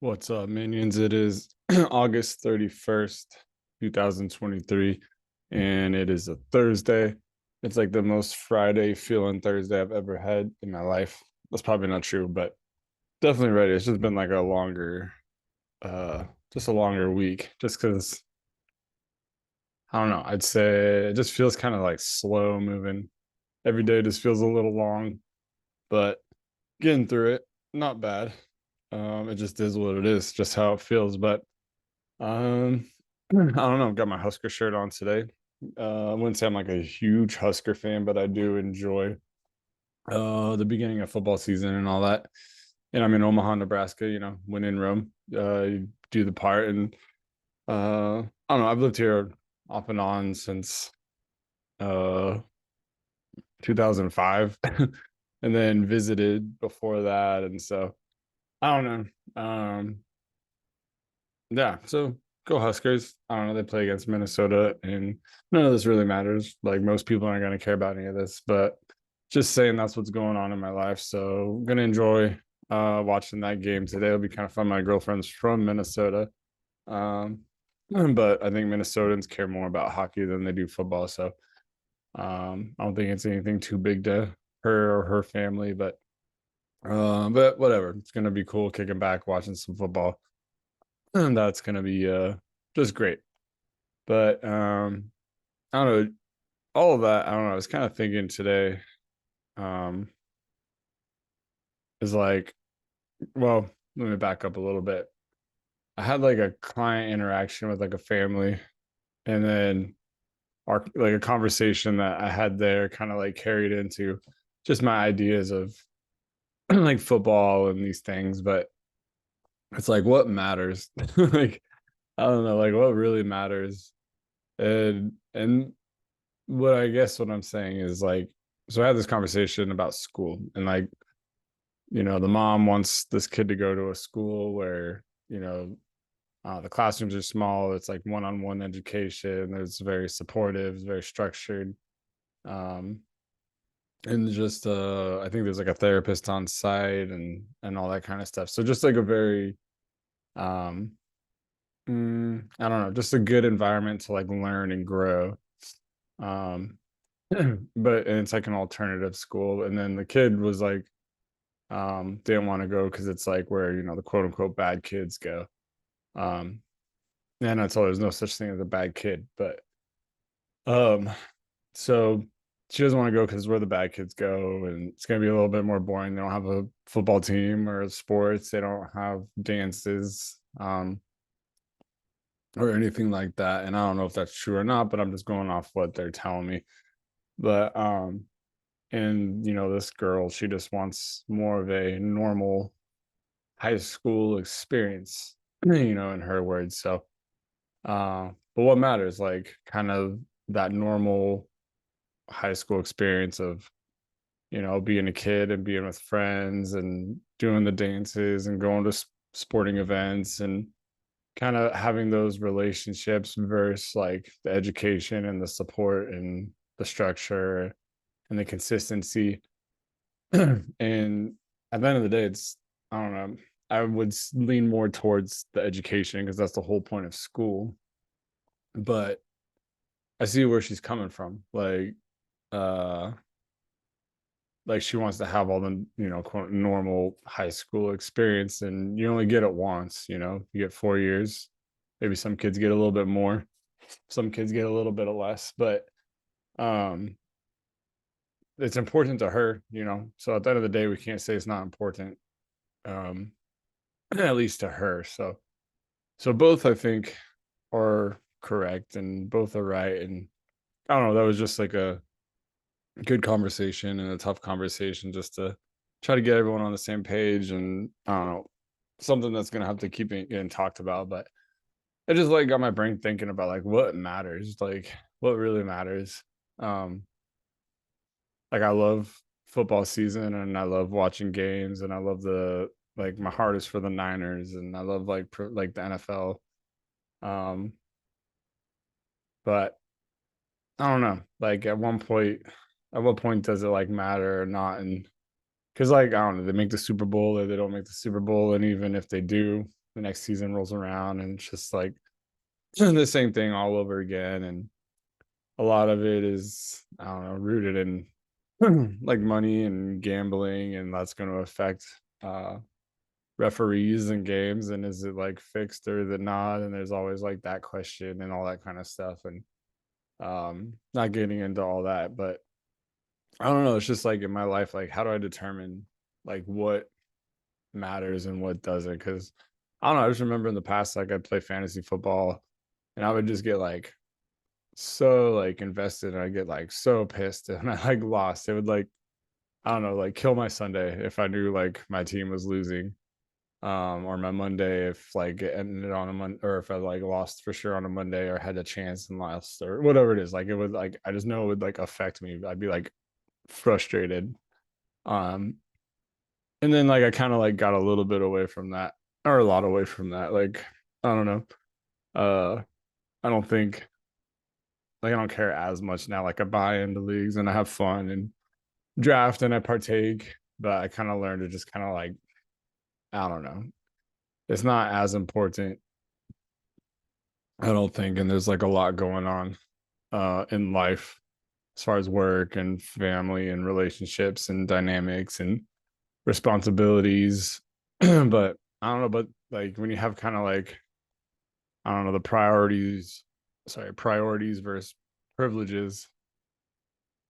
What's up, minions? It is August 31st, 2023, and it is a Thursday. It's like the most Friday feeling Thursday I've ever had in my life. That's probably not true, but definitely ready. It's just been like uh, a longer week, just because I don't know. I'd say it just feels kind of like slow moving. Every day just feels a little long, but getting through it, not bad. It just is what it is, just how it feels, but I don't know. I've got my Husker shirt on today. I wouldn't say I'm like a huge Husker fan, but I do enjoy the beginning of football season and all that. And I'm in Omaha, Nebraska, when in Rome, you do the part. And I don't know, I've lived here off and on since uh 2005 and then visited before that. And so I don't know. Yeah, so go Huskers. I don't know. They play against Minnesota, and none of this really matters. Like most people aren't going to care about any of this, but just saying that's what's going on in my life. So I'm gonna enjoy watching that game today. It'll be kind of fun. My girlfriend's from Minnesota, um, but I think Minnesotans care more about hockey than they do football. So I don't think it's anything too big to her or her family, but whatever. It's gonna be cool kicking back, watching some football. And that's gonna be just great. But I don't know, all of that, I don't know. I was kind of thinking today, um, is like, well, let me back up a little bit. I had like a client interaction with like a family, and then our like a conversation that I had there kind of like carried into just my ideas of like football and these things, but it's like what matters? Like, I don't know, like what really matters. And what I guess what I'm saying is like, so I had this conversation about school and like, the mom wants this kid to go to a school where, the classrooms are small. It's like one-on-one education. It's very supportive, it's very structured. Um, and just I think there's like a therapist on site and all that kind of stuff. So just like a very um I don't know, just a good environment to like learn and grow. Um but and it's like an alternative school. And then the kid was like, didn't want to go because it's like where, the quote unquote bad kids go. Um, and I told her there's no such thing as a bad kid, but um, so she doesn't want to go because where the bad kids go, and it's gonna be a little bit more boring. They don't have a football team or sports, they don't have dances, or anything like that. And I don't know if that's true or not, but I'm just going off what they're telling me. But and this girl, she just wants more of a normal high school experience, in her words. So, but what matters, like, kind of that normal high school experience of, being a kid and being with friends and doing the dances and going to sporting events and kind of having those relationships versus like the education and the support and the structure and the consistency. And at the end of the day, I don't know, I would lean more towards the education because that's the whole point of school. But I see where she's coming from. Uh, like she wants to have all the, quote, normal high school experience, and you only get it once. You get 4 years. Maybe some kids get a little bit more, some kids get a little bit of less, but um, it's important to her. So at the end of the day, we can't say it's not important. Um, at least to her. So both I think are correct and both are right. And I don't know, that was just like a good conversation and a tough conversation just to try to get everyone on the same page. And I don't know, something that's gonna have to keep getting talked about. But it just like got my brain thinking about like what matters, like what really matters. Um, like I love football season and I love watching games and I love the like my heart is for the Niners and I love like the NFL. Um, but I don't know. Like at what point does it like matter or not? And because like I don't know, they make the Super Bowl or they don't make the Super Bowl, and even if they do, the next season rolls around and it's just like the same thing all over again. And a lot of it is, I don't know, rooted in like money and gambling, and that's going to affect uh referees and games, and is it like fixed or is it not, and there's always like that question and all that kind of stuff. And not getting into all that, but I don't know, it's just like in my life, like how do I determine like what matters and what doesn't? Because I don't know, I just remember in the past, like I'd play fantasy football and I would just get like so like invested, and I get like so pissed and I like lost. It would like, I don't know, like kill my Sunday if I knew like my team was losing. Or my Monday if like it ended on a Monday, or if I like lost for sure on a Monday or had a chance and lost or whatever it is. Like it would like, I just know it would like affect me. I'd be like frustrated. Um and then like I kind of like got a little bit away from that, or a lot away from that. Like I don't know. Uh I don't think, like I don't care as much now. Like I buy into leagues and I have fun and draft and I partake, but I kind of learned to just kind of like, I don't know. It's not as important, I don't think, and there's like a lot going on in life as far as work and family and relationships and dynamics and responsibilities. But I don't know, but like when you have kind of like, I don't know, the priorities, sorry, priorities versus privileges.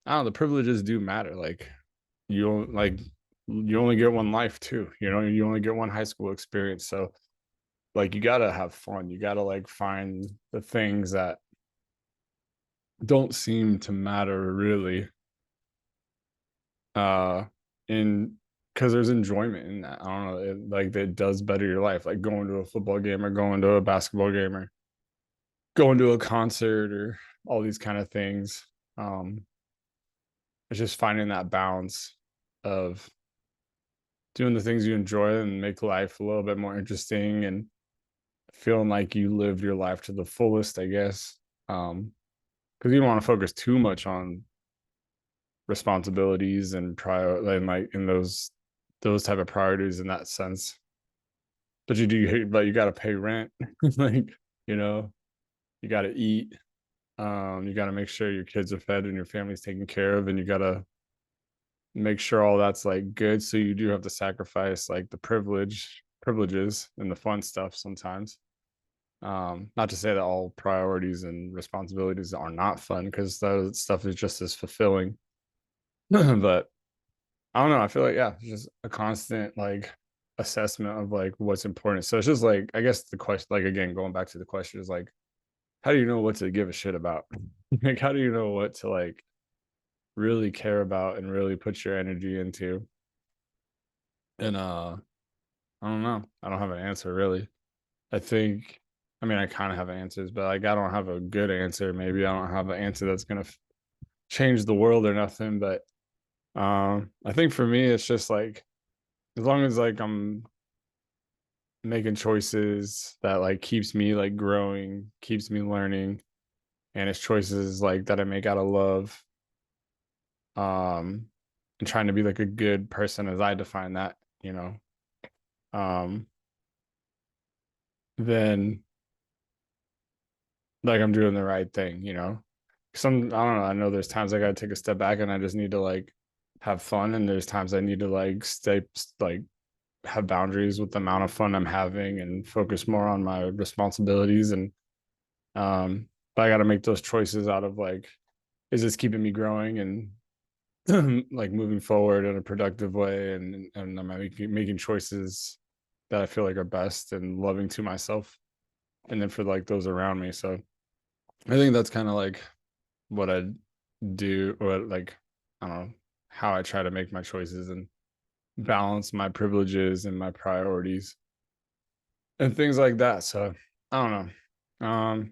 I don't know, the privileges do matter. Like like you only get one life too. You know, you only get one high school experience. So like you gotta have fun. You gotta like find the things that don't seem to matter really, uh in, because there's enjoyment in that. I don't know, like it does better your life, like going to a football game or going to a basketball game or going to a concert or all these kind of things. It's just finding that balance of doing the things you enjoy and make life a little bit more interesting and feeling like you lived your life to the fullest, I guess. Because you don't want to focus too much on responsibilities and prior and like in those type of priorities in that sense. But you do, but you got to pay rent, like you know, you got to eat. You got to make sure your kids are fed and your family's taken care of, and you got to make sure all that's like good. So you do have to sacrifice like the privileges and the fun stuff sometimes. Not to say that all priorities and responsibilities are not fun, because that stuff is just as fulfilling. But I don't know. I feel like, yeah, it's just a constant like assessment of like what's important. So it's just like, I guess the question, like again, going back to the question is like, how do you know what to give a shit about? Like, how do you know what to like really care about and really put your energy into? And I don't know. I don't have an answer really. I think, I mean, I kind of have answers, but like I don't have a good answer. Maybe I don't have an answer that's gonna change the world or nothing. But I think for me, it's just like as long as like I'm making choices that like keeps me like growing, keeps me learning, and it's choices like that I make out of love, um, and trying to be like a good person as I define that, you know, um, then like I'm doing the right thing, you know. Some, I don't know, I know there's times I gotta take a step back and I just need to like have fun, and there's times I need to like stay like have boundaries with the amount of fun I'm having and focus more on my responsibilities. And but I got to make those choices out of like, is this keeping me growing and like moving forward in a productive way, and am I making choices that I feel like are best and loving to myself and then for like those around me. So I think that's kind of like what I do, or like, I don't know, how I try to make my choices and balance my privileges and my priorities and things like that. So I don't know. And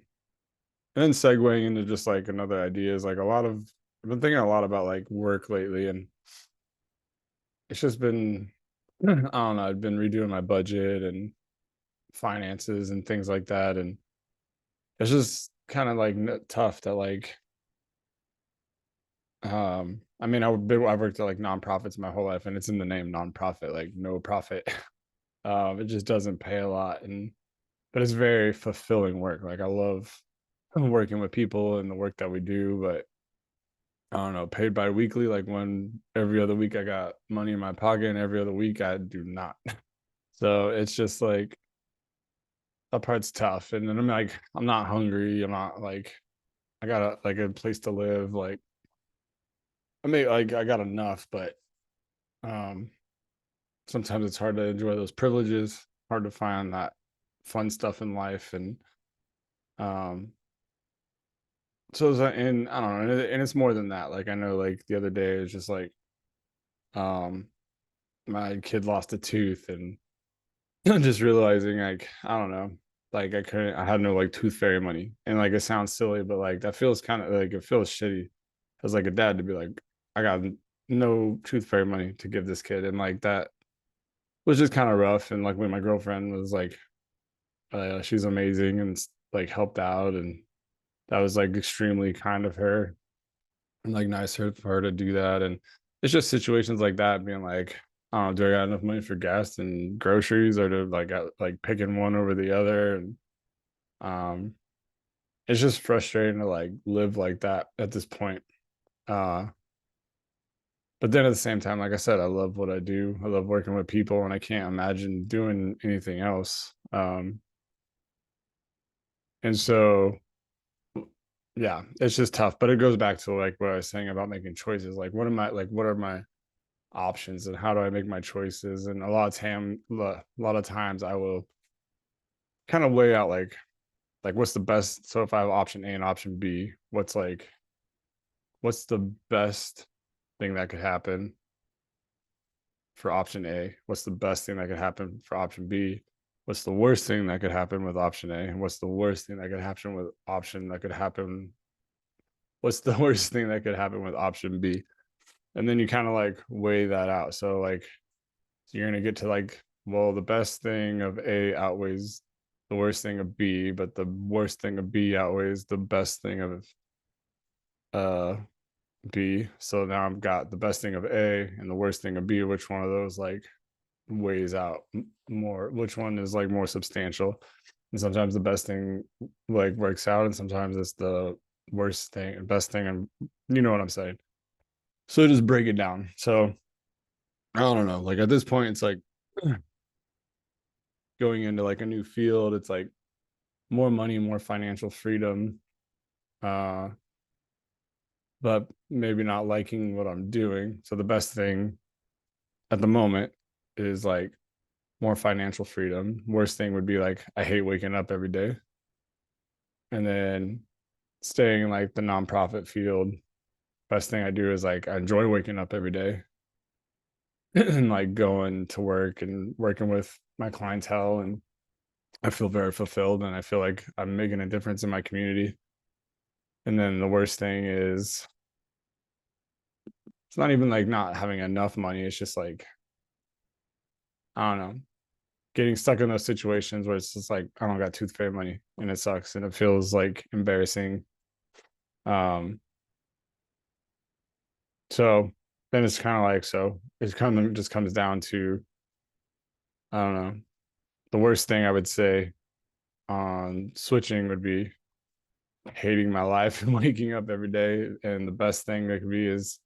then segueing into just like another idea is like a lot of, I've been thinking a lot about like work lately, and it's just been, I don't know, I've been redoing my budget and finances and things like that, and it's just kind of like tough to like, I mean, I've worked at like nonprofits my whole life, and it's in the name nonprofit, like no profit. It just doesn't pay a lot, and but it's very fulfilling work. Like I love working with people and the work that we do, but I don't know, paid bi-weekly, like when every other week I got money in my pocket and every other week I do not. So it's just like that part's tough. And then I'm like, I'm not hungry. I'm not like I got a place to live. Like I mean like I got enough, but um sometimes it's hard to enjoy those privileges, hard to find that fun stuff in life. And um so it's and I don't know, and it's more than that. Like I know like the other day it was just like um my kid lost a tooth and just realizing like I don't know, like I had no like tooth fairy money, and like it sounds silly, but like that feels kind of like it feels shitty as like a dad to be like I got no tooth fairy money to give this kid, and like that was just kind of rough. And like when my girlfriend was like she's amazing and like helped out, and that was like extremely kind of her and like nice for her to do that. And it's just situations like that being like, oh, do I got enough money for gas and groceries, or to like like picking one over the other? And um it's just frustrating to like live like that at this point. uh but then at the same time, like I said, I love what I do. I love working with people and I can't imagine doing anything else. And so yeah, it's just tough, but it goes back to like what I was saying about making choices. Like what are my options and how do I make my choices? And a lot of times I will kind of weigh out like what's the best. So if I have option A and option B, what's the best thing that could happen for option A? What's the best thing that could happen for option B? What's the worst thing that could happen with option A? And what's the worst thing that could happen with option that could happen? What's the worst thing that could happen with option B? And then you kind of like weigh that out. So like you're gonna get to like, well, the best thing of A outweighs the worst thing of B, but the worst thing of B outweighs the best thing of uh B. So now I've got the best thing of A and the worst thing of B. Which one of those like weighs out more? Which one is like more substantial? And sometimes the best thing like works out, and sometimes it's the worst thing, best thing, and you know what I'm saying. So just break it down. So I don't know. Like at this point, it's like going into like a new field. It's like more money, more financial freedom, uh, but maybe not liking what I'm doing. So the best thing at the moment is like more financial freedom. Worst thing would be like I hate waking up every day. And then staying in like the nonprofit field, best thing I do is like I enjoy waking up every day and like going to work and working with my clientele, and I feel very fulfilled and I feel like I'm making a difference in my community. And then the worst thing is it's not even like not having enough money. It's just like, I don't know, getting stuck in those situations where it's just like, I don't got tooth fairy money and it sucks and it feels like embarrassing. Um, so then it's kind of like, so it kind of just comes down to, I don't know, the worst thing I would say on switching would be hating my life and waking up every day. And the best thing that could be is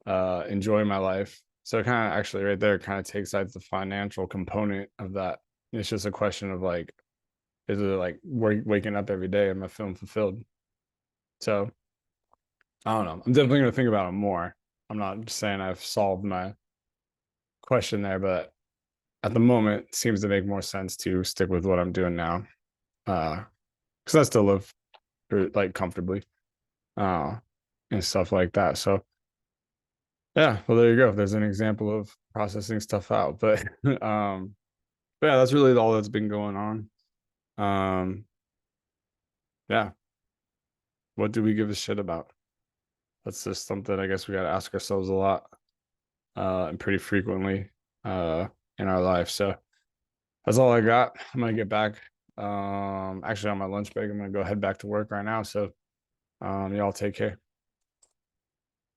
enjoy my life. So it kind of actually right there kind of takes out the financial component of that. It's just a question of like, is it like waking up every day? Am I feeling fulfilled? So I don't know. I'm definitely gonna think about it more. I'm not saying I've solved my question there, but at the moment it seems to make more sense to stick with what I'm doing now. Because I still live like comfortably, uh, and stuff like that. So yeah, well there you go. There's an example of processing stuff out. But yeah, that's really all that's been going on. Um, yeah, what do we give a shit about? That's just something I guess we got to ask ourselves a lot, and pretty frequently, uh, in our life. So that's all I got. I'm gonna get back. Actually, on my lunch break, I'm gonna go head back to work right now. So, y'all take care.